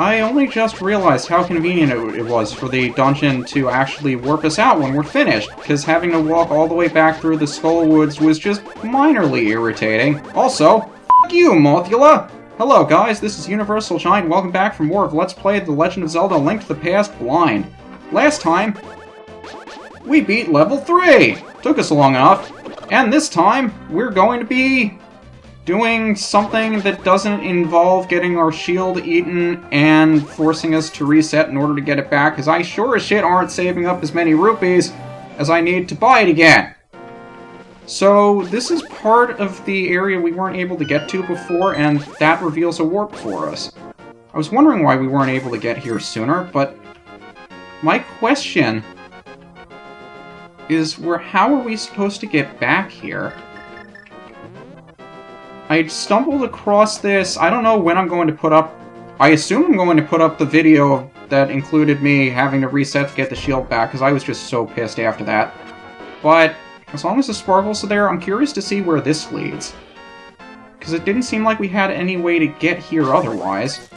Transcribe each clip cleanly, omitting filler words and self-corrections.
I only just realized how convenient it was for the dungeon to actually warp us out when we're finished, because having to walk all the way back through the Skull Woods was just minorly irritating. Also, f*** you, Mothula! Hello guys, this is UniversalGiant, welcome back for more of Let's Play The Legend of Zelda: Link to the Past Blind. Last time, we beat level 3! Took us long enough. And this time, we're going to be doing something that doesn't involve getting our shield eaten and forcing us to reset in order to get it back, because I sure as shit aren't saving up as many rupees as I need to buy it again. So, this is part of the area we weren't able to get to before, and that reveals a warp for us. I was wondering why we weren't able to get here sooner, but my question is, how are we supposed to get back here? I stumbled across this. I don't know when I'm going to put up... I assume I'm going to put up the video that included me having to reset to get the shield back, because I was just so pissed after that. But as long as the sparkles are there, I'm curious to see where this leads. Because it didn't seem like we had any way to get here otherwise.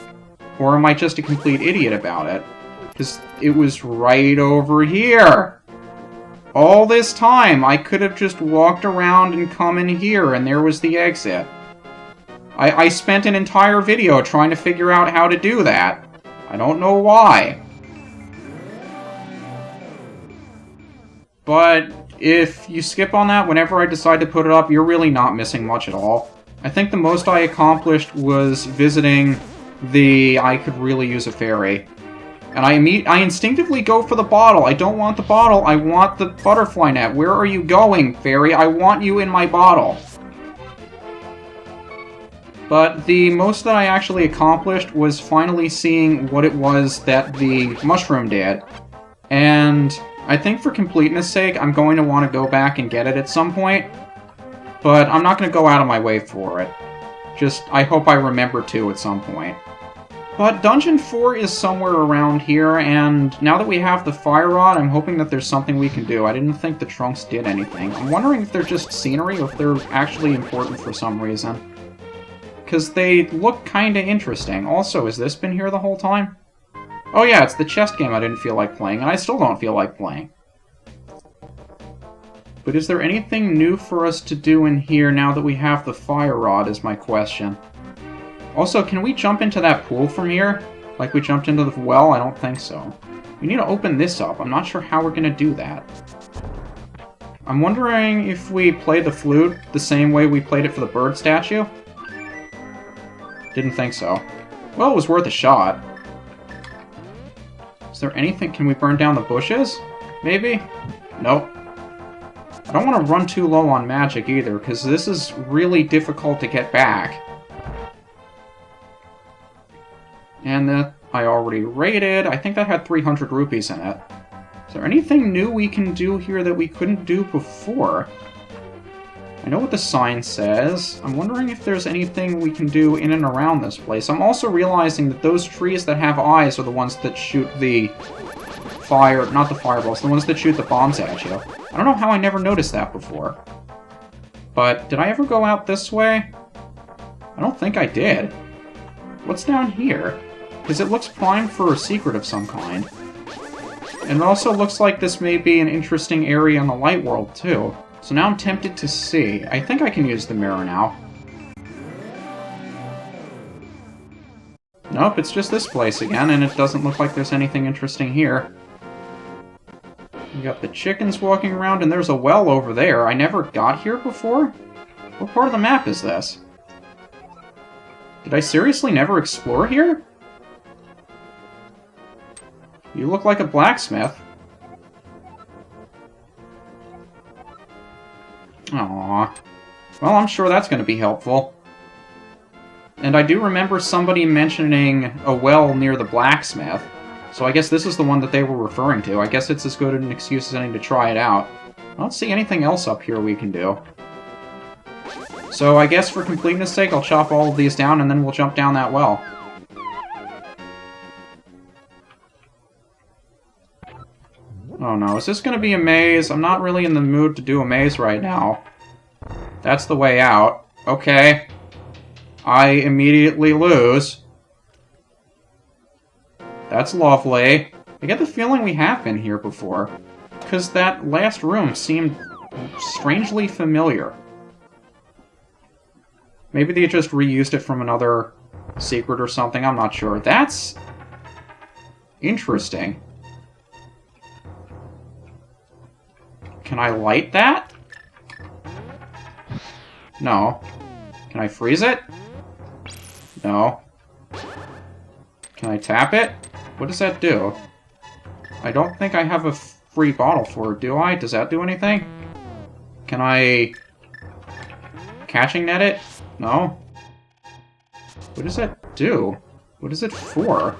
Or am I just a complete idiot about it? Because it was right over here! All this time, I could have just walked around and come in here, and there was the exit. I spent an entire video trying to figure out how to do that. I don't know why. But if you skip on that whenever I decide to put it up, you're really not missing much at all. I think the most I accomplished was visiting the I could really use a fairy. And I instinctively go for the bottle. I don't want the bottle, I want the butterfly net. Where are you going, fairy? I want you in my bottle. But the most that I actually accomplished was finally seeing what it was that the mushroom did. And I think for completeness sake, I'm going to want to go back and get it at some point. But I'm not going to go out of my way for it. Just, I hope I remember to at some point. But Dungeon 4 is somewhere around here, and now that we have the Fire Rod, I'm hoping that there's something we can do. I didn't think the trunks did anything. I'm wondering if they're just scenery, or if they're actually important for some reason. Because they look kinda interesting. Also, has this been here the whole time? Oh yeah, it's the chest game I didn't feel like playing, and I still don't feel like playing. But is there anything new for us to do in here now that we have the Fire Rod, is my question. Also, can we jump into that pool from here? Like we jumped into the well? I don't think so. We need to open this up. I'm not sure how we're gonna do that. I'm wondering if we play the flute the same way we played it for the bird statue? Didn't think so. Well, it was worth a shot. Is there anything? Can we burn down the bushes? Maybe? Nope. I don't want to run too low on magic either, because this is really difficult to get back. And that I already rated. I think that had 300 rupees in it. Is there anything new we can do here that we couldn't do before? I know what the sign says. I'm wondering if there's anything we can do in and around this place. I'm also realizing that those trees that have eyes are the ones that shoot the fire... not the fireballs, the ones that shoot the bombs at you. I don't know how I never noticed that before. But did I ever go out this way? I don't think I did. What's down here? Because it looks primed for a secret of some kind. And it also looks like this may be an interesting area in the light world, too. So now I'm tempted to see. I think I can use the mirror now. Nope, it's just this place again, and it doesn't look like there's anything interesting here. We got the chickens walking around, and there's a well over there. I never got here before? What part of the map is this? Did I seriously never explore here? You look like a blacksmith. Aww. Well, I'm sure that's going to be helpful. And I do remember somebody mentioning a well near the blacksmith. So I guess this is the one that they were referring to. I guess it's as good an excuse as any to try it out. I don't see anything else up here we can do. So I guess for completeness sake, I'll chop all of these down and then we'll jump down that well. Oh no, is this going to be a maze? I'm not really in the mood to do a maze right now. That's the way out. Okay. I immediately lose. That's lovely. I get the feeling we have been here before, because that last room seemed strangely familiar. Maybe they just reused it from another secret or something, I'm not sure. That's interesting. Can I light that? No. Can I freeze it? No. Can I tap it? What does that do? I don't think I have a free bottle for it, do I? Does that do anything? Can I catching net it? No. What does that do? What is it for?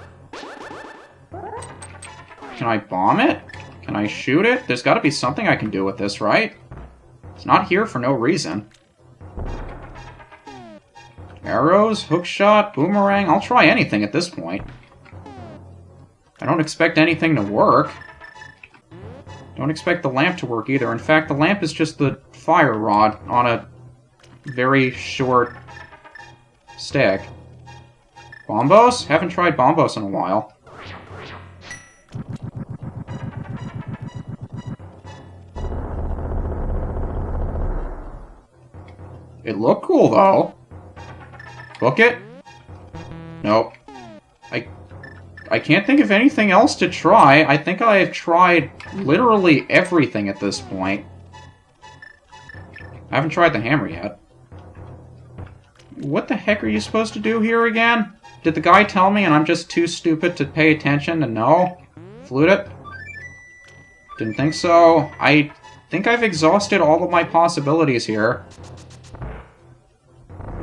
Can I bomb it? Can I shoot it? There's gotta be something I can do with this, right? It's not here for no reason. Arrows, hookshot, boomerang, I'll try anything at this point. I don't expect anything to work. Don't expect the lamp to work either. In fact, the lamp is just the fire rod on a very short stick. Bombos? Haven't tried bombos in a while. It looked cool, though. Book it? Nope. I can't think of anything else to try. I think I have tried literally everything at this point. I haven't tried the hammer yet. What the heck are you supposed to do here again? Did the guy tell me and I'm just too stupid to pay attention to know? Flute it? Didn't think so. I think I've exhausted all of my possibilities here.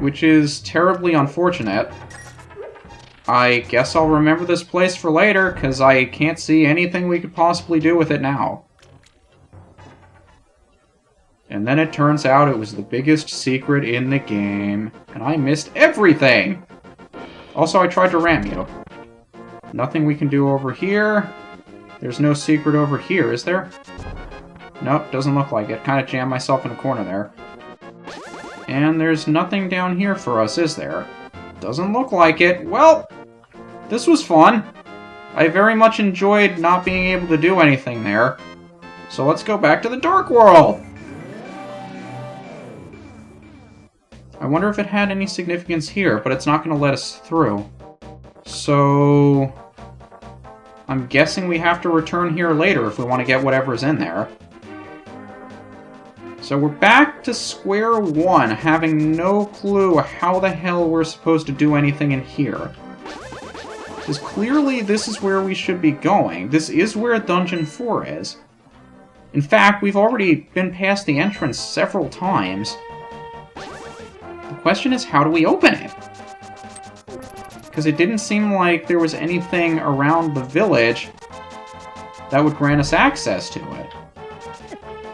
Which is terribly unfortunate. I guess I'll remember this place for later, because I can't see anything we could possibly do with it now. And then it turns out it was the biggest secret in the game, and I missed everything! Also, I tried to ram you. Nothing we can do over here. There's no secret over here, is there? Nope, doesn't look like it. Kind of jammed myself in a corner there. And there's nothing down here for us, is there? Doesn't look like it. Well, this was fun. I very much enjoyed not being able to do anything there. So let's go back to the Dark World! I wonder if it had any significance here, but it's not going to let us through. So I'm guessing we have to return here later if we want to get whatever's in there. So we're back to square one, having no clue how the hell we're supposed to do anything in here. Because clearly this is where we should be going. This is where Dungeon 4 is. In fact, we've already been past the entrance several times. The question is, how do we open it? Because it didn't seem like there was anything around the village that would grant us access to it.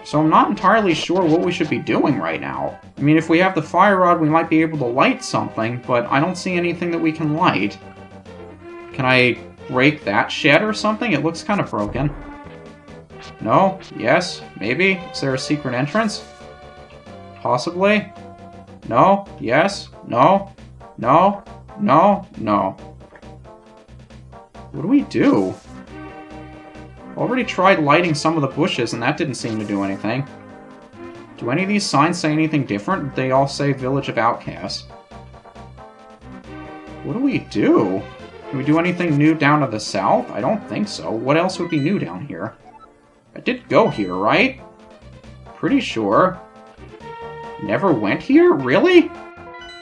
So I'm not entirely sure what we should be doing right now. I mean, if we have the fire rod, we might be able to light something, but I don't see anything that we can light. Can I break that shed or something? It looks kind of broken. No? Yes? Maybe? Is there a secret entrance? Possibly? No? Yes? No? No? No? No. What do we do? Already tried lighting some of the bushes, and that didn't seem to do anything. Do any of these signs say anything different? They all say Village of Outcasts. What do we do? Can we do anything new down to the south? I don't think so. What else would be new down here? I did go here, right? Pretty sure. Never went here? Really?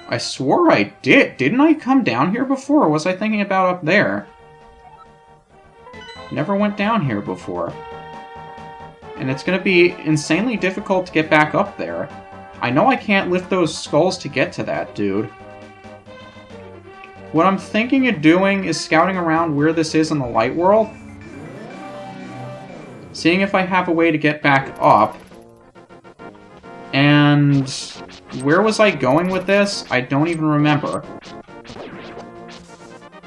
I swore I did. Didn't I come down here before, or was I thinking about up there? Never went down here before. And it's going to be insanely difficult to get back up there. I know I can't lift those skulls to get to that, dude. What I'm thinking of doing is scouting around where this is in the light world. Seeing if I have a way to get back up. And where was I going with this? I don't even remember.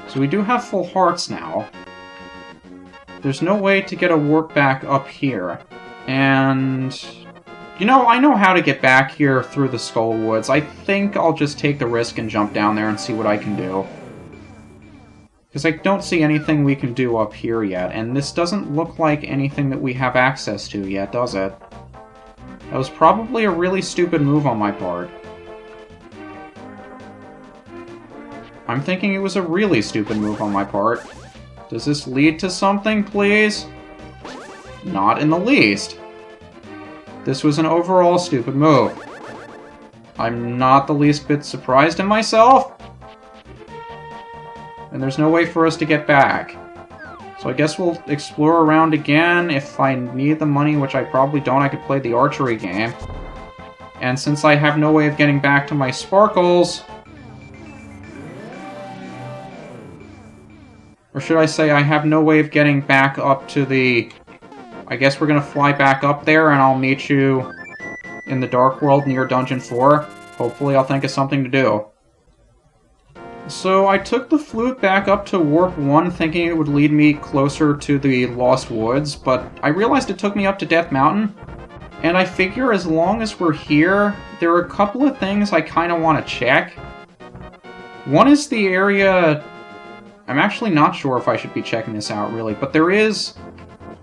So we do have full hearts now. There's no way to get a warp back up here. And you know, I know how to get back here through the Skull Woods. I think I'll just take the risk and jump down there and see what I can do. Because I don't see anything we can do up here yet, and this doesn't look like anything that we have access to yet, does it? That was probably a really stupid move on my part. I'm thinking it was a really stupid move on my part. Does this lead to something, please? Not in the least. This was an overall stupid move. I'm not the least bit surprised in myself. And there's no way for us to get back. So I guess we'll explore around again. If I need the money, which I probably don't, I could play the archery game. And since I have no way of getting back to my sparkles... Or should I say I have no way of getting back up to the... I guess we're gonna fly back up there and I'll meet you in the Dark World near Dungeon 4. Hopefully I'll think of something to do. So I took the flute back up to Warp 1 thinking it would lead me closer to the Lost Woods, but I realized it took me up to Death Mountain. And I figure as long as we're here, there are a couple of things I kind of want to check. One is the area... I'm actually not sure if I should be checking this out, really, but there is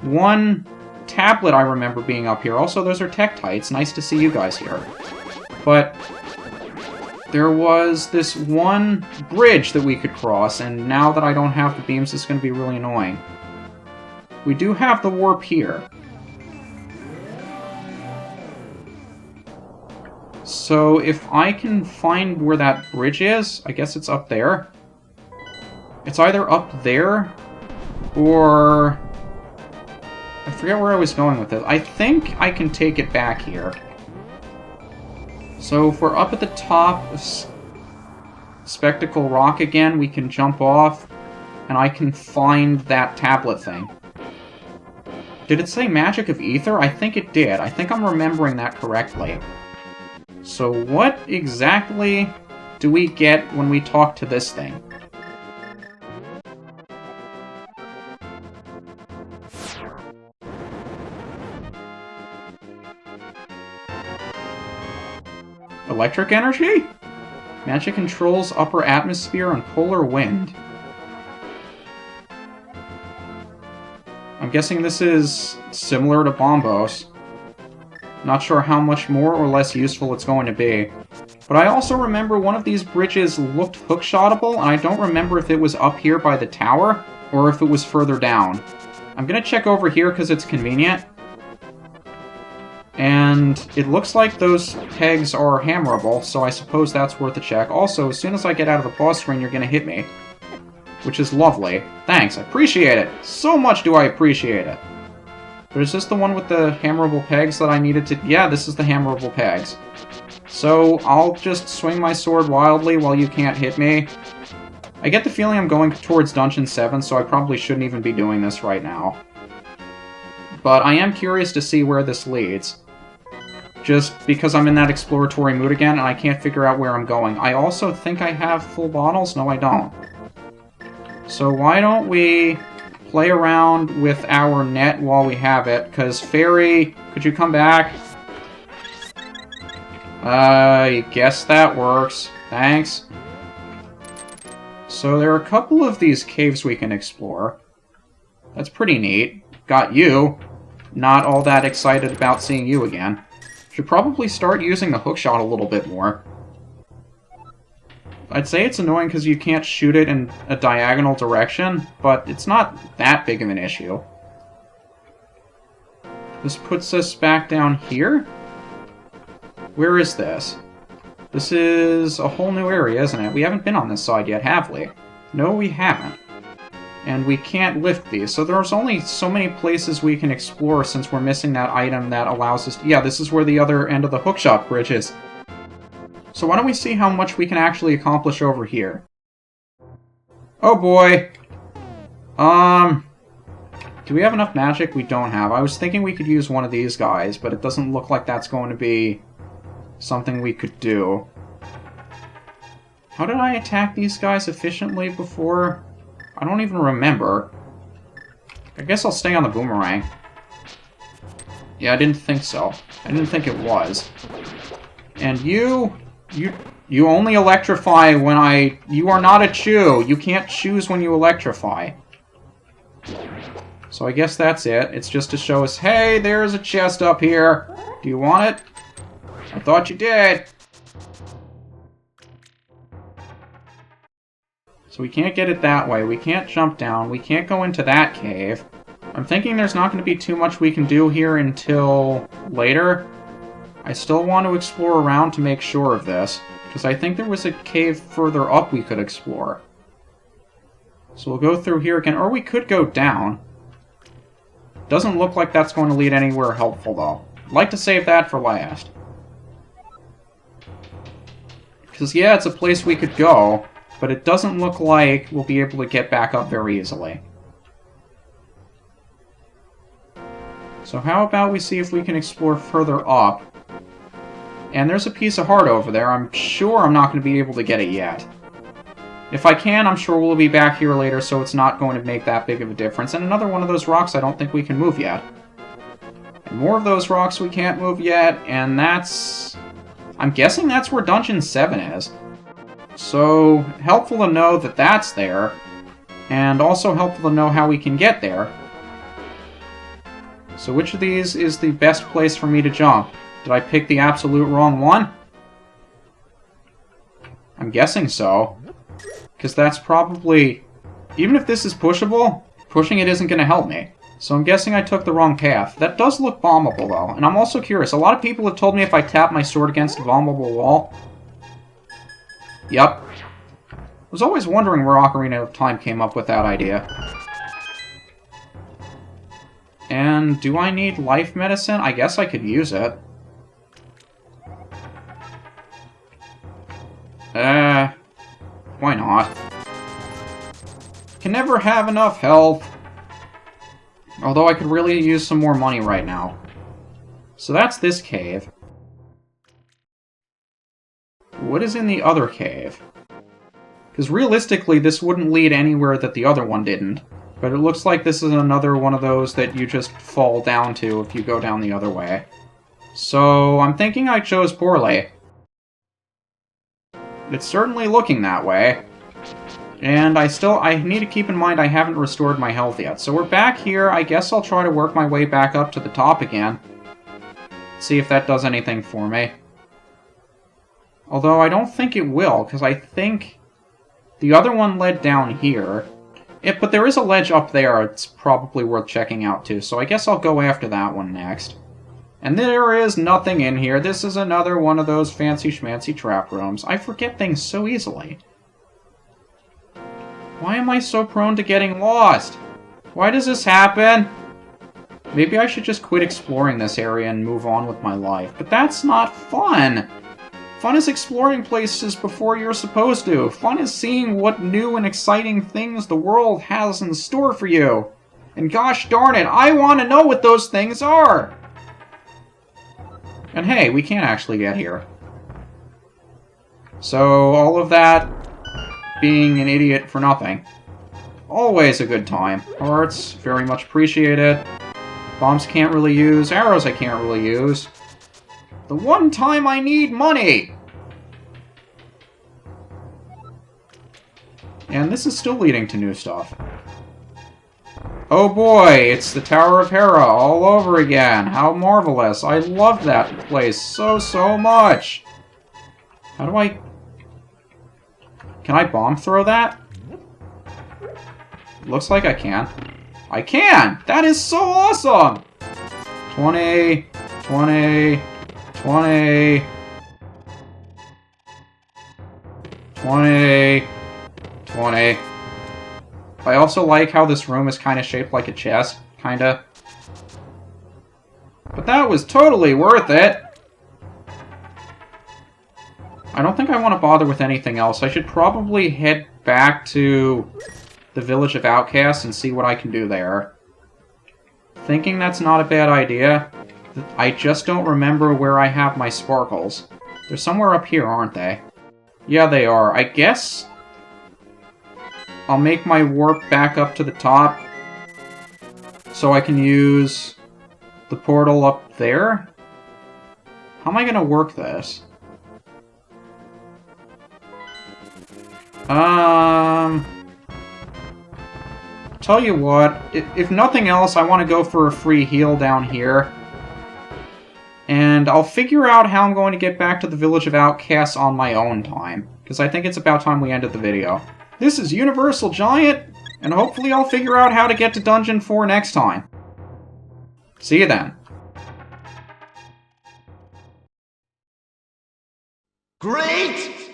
one tablet I remember being up here. Also, those are Tektites. Nice to see you guys here. But there was this one bridge that we could cross, and now that I don't have the beams, it's going to be really annoying. We do have the warp here. So if I can find where that bridge is, I guess it's up there. It's either up there, or... I forget where I was going with it. I think I can take it back here. So if we're up at the top of Spectacle Rock again, we can jump off, and I can find that tablet thing. Did it say Magic of Ether? I think it did. I think I'm remembering that correctly. So what exactly do we get when we talk to this thing? Electric energy? Magic controls upper atmosphere and polar wind. I'm guessing this is similar to Bombos. Not sure how much more or less useful it's going to be. But I also remember one of these bridges looked hookshotable, and I don't remember if it was up here by the tower, or if it was further down. I'm gonna check over here because it's convenient. And it looks like those pegs are hammerable, so I suppose that's worth a check. Also, as soon as I get out of the pause screen, you're gonna hit me. Which is lovely. Thanks, I appreciate it! So much do I appreciate it! But is this the one with the hammerable pegs that I needed to... Yeah, this is the hammerable pegs. So, I'll just swing my sword wildly while you can't hit me. I get the feeling I'm going towards Dungeon 7, so I probably shouldn't even be doing this right now. But I am curious to see where this leads. Just because I'm in that exploratory mood again, and I can't figure out where I'm going. I also think I have full bottles. No, I don't. So why don't we play around with our net while we have it? Because Fairy, could you come back? I guess that works. Thanks. So there are a couple of these caves we can explore. That's pretty neat. Got you. Not all that excited about seeing you again. Should probably start using the hookshot a little bit more. I'd say it's annoying because you can't shoot it in a diagonal direction, but it's not that big of an issue. This puts us back down here? Where is this? This is a whole new area, isn't it? We haven't been on this side yet, have we? No, we haven't. And we can't lift these, so there's only so many places we can explore since we're missing that item that allows us to... Yeah, this is where the other end of the hookshot bridge is. So why don't we see how much we can actually accomplish over here? Oh boy! Do we have enough magic? We don't have. I was thinking we could use one of these guys, but it doesn't look like that's going to be something we could do. How did I attack these guys efficiently before? I don't even remember. I guess I'll stay on the boomerang. Yeah, I didn't think so. I didn't think it was. And you You only electrify when You are not a chew. You can't choose when you electrify. So I guess that's it. It's just to show us, hey, there's a chest up here. Do you want it? I thought you did. So we can't get it that way. We can't jump down. We can't go into that cave. I'm thinking there's not going to be too much we can do here until later. I still want to explore around to make sure of this, because I think there was a cave further up we could explore. So we'll go through here again, or we could go down. Doesn't look like that's going to lead anywhere helpful, though. I'd like to save that for last. Because, yeah, it's a place we could go, but it doesn't look like we'll be able to get back up very easily. So how about we see if we can explore further up. And there's a piece of heart over there. I'm sure I'm not going to be able to get it yet. If I can, I'm sure we'll be back here later, so it's not going to make that big of a difference. And another one of those rocks I don't think we can move yet. And more of those rocks we can't move yet, and that's... I'm guessing that's where Dungeon 7 is. So, helpful to know that that's there, and also helpful to know how we can get there. So which of these is the best place for me to jump? Did I pick the absolute wrong one? I'm guessing so. Because that's probably... Even if this is pushable, pushing it isn't going to help me. So I'm guessing I took the wrong path. That does look bombable, though. And I'm also curious. A lot of people have told me if I tap my sword against a bombable wall... Yep. I was always wondering where Ocarina of Time came up with that idea. And do I need life medicine? I guess I could use it. Why not? Can never have enough health. Although I could really use some more money right now. So that's this cave. What is in the other cave? Because realistically, this wouldn't lead anywhere that the other one didn't. But it looks like this is another one of those that you just fall down to if you go down the other way. So I'm thinking I chose poorly. It's certainly looking that way. And I need to keep in mind I haven't restored my health yet. So we're back here. I guess I'll try to work my way back up to the top again. See if that does anything for me. Although I don't think it will, because I think the other one led down here. But there is a ledge up there it's probably worth checking out too, so I guess I'll go after that one next. And there is nothing in here. This is another one of those fancy schmancy trap rooms. I forget things so easily. Why am I so prone to getting lost? Why does this happen? Maybe I should just quit exploring this area and move on with my life. But that's not fun! Fun is exploring places before you're supposed to. Fun is seeing what new and exciting things the world has in store for you. And gosh darn it, I want to know what those things are! And hey, we can actually get here. So, all of that being an idiot for nothing. Always a good time. Hearts, very much appreciated. Bombs can't really use. Arrows I can't really use. The one time I need money! And this is still leading to new stuff. Oh boy, it's the Tower of Hera all over again. How marvelous. I love that place so much. How do I... Can I bomb throw that? Looks like I can. I can! That is so awesome! 20, 20, 20, 20, 20. I also like how this room is kind of shaped like a chest, kinda. But that was totally worth it! I don't think I want to bother with anything else. I should probably head back to the Village of Outcasts and see what I can do there. Thinking that's not a bad idea. I just don't remember where I have my sparkles. They're somewhere up here, aren't they? Yeah, they are. I guess I'll make my warp back up to the top so I can use the portal up there. How am I going to work this? Tell you what, if nothing else, I want to go for a free heal down here. And I'll figure out how I'm going to get back to the Village of Outcasts on my own time, because I think it's about time we ended the video. This is UniversalGiant, and hopefully I'll figure out how to get to Dungeon 4 next time. See you then. Great!